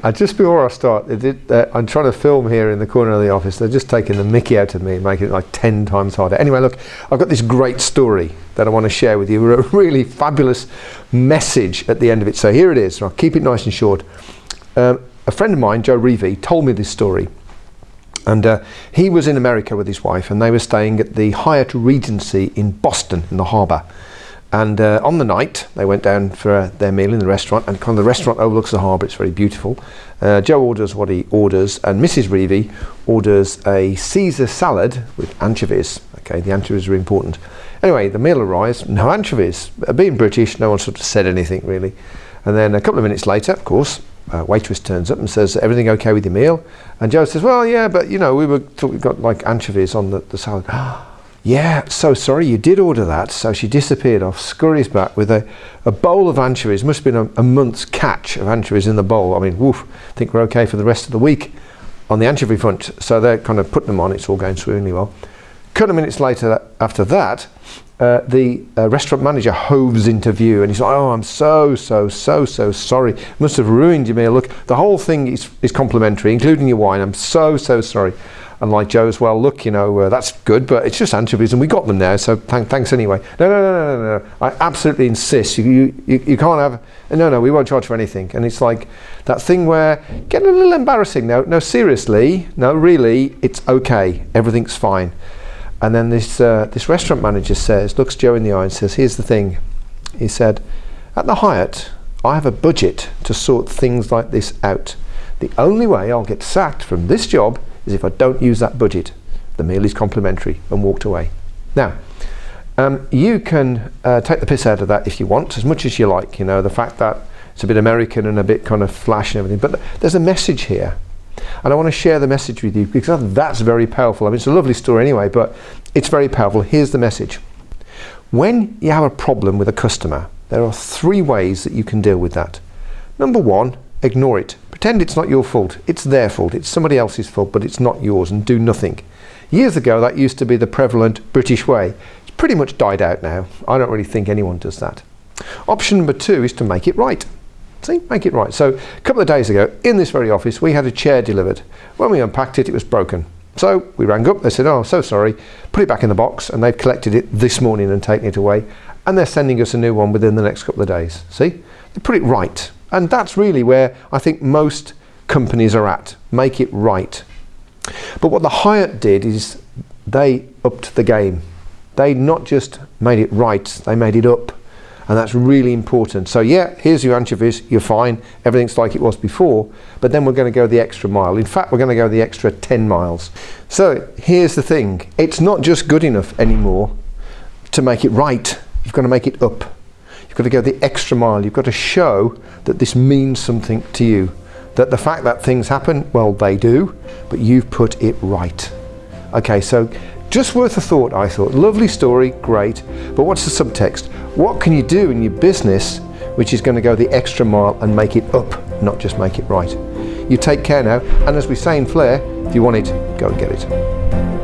And just before I start, I'm trying to film here in the corner of the office. They're just taking the mickey out of me and making it like 10 times harder. Anyway, look, I've got this great story that I want to share with you. A really fabulous message at the end of it. So here it is. I'll keep it nice and short. A friend of mine, Joe Reevy, told me this story. And he was in America with his wife, and they were staying at the Hyatt Regency in Boston, in the harbour. And on the night, they went down for their meal in the restaurant, and kind of the restaurant overlooks the harbour. It's very beautiful. Joe orders what he orders, and Mrs. Reevy orders a Caesar salad with anchovies. Okay, the anchovies are important. Anyway, the meal arrives, no anchovies. Being British, no one sort of said anything really. And then a couple of minutes later, of course, waitress turns up and says, "Everything okay with your meal?" And Joe says, "Well, yeah, but you know, we got like anchovies on the salad." "Yeah, so sorry, you did order that." So she disappeared off, scurries back with a bowl of anchovies. Must have been a month's catch of anchovies in the bowl. I mean, woof, I think we're okay for the rest of the week on the anchovy front. So they're kind of putting them on, it's all going swimmingly well. A couple of minutes later, after that, the restaurant manager hoves into view, and he's like, "Oh, I'm so sorry. Must have ruined your meal. Look, the whole thing is complimentary, including your wine. I'm so sorry." And like Joe's, "Well, look, you know, that's good, but it's just anchovies, and we got them now, so thanks anyway." No. I absolutely insist. You can't have. No, we won't charge for anything. And it's like that thing where getting a little embarrassing. No, seriously, no, really, it's okay. Everything's fine. And then this restaurant manager looks Joe in the eye and says, "Here's the thing." He said, "At the Hyatt, I have a budget to sort things like this out. The only way I'll get sacked from this job is if I don't use that budget. The meal is complimentary," and walked away. Now, you can take the piss out of that if you want, as much as you like. You know, the fact that it's a bit American and a bit kind of flash and everything. But there's a message here. And I want to share the message with you because that's very powerful. I mean, it's a lovely story anyway, but it's very powerful. Here's the message. When you have a problem with a customer, there are 3 ways that you can deal with that. Number 1, ignore it. Pretend it's not your fault. It's their fault. It's somebody else's fault, but it's not yours, and do nothing. Years ago, that used to be the prevalent British way. It's pretty much died out now. I don't really think anyone does that. Option number 2 is to make it right. See, make it right. So a couple of days ago, in this very office, we had a chair delivered. When we unpacked it, it was broken. So we rang up, they said, "Oh, so sorry," put it back in the box, and they've collected it this morning and taken it away. And they're sending us a new one within the next couple of days. See, they put it right. And that's really where I think most companies are at. Make it right. But what the Hyatt did is they upped the game. They not just made it right, they made it up. And that's really important. So yeah, here's your anchovies, you're fine, everything's like it was before, but then we're going to go the extra mile. In fact, we're going to go the extra 10 miles. So here's the thing, it's not just good enough anymore to make it right, you've got to make it up. You've got to go the extra mile, you've got to show that this means something to you. That the fact that things happen, well, they do, but you've put it right. Okay, so just worth a thought, I thought. Lovely story, great, but what's the subtext? What can you do in your business which is going to go the extra mile and make it up, not just make it right? You take care now, and as we say in Flair, if you want it, go and get it.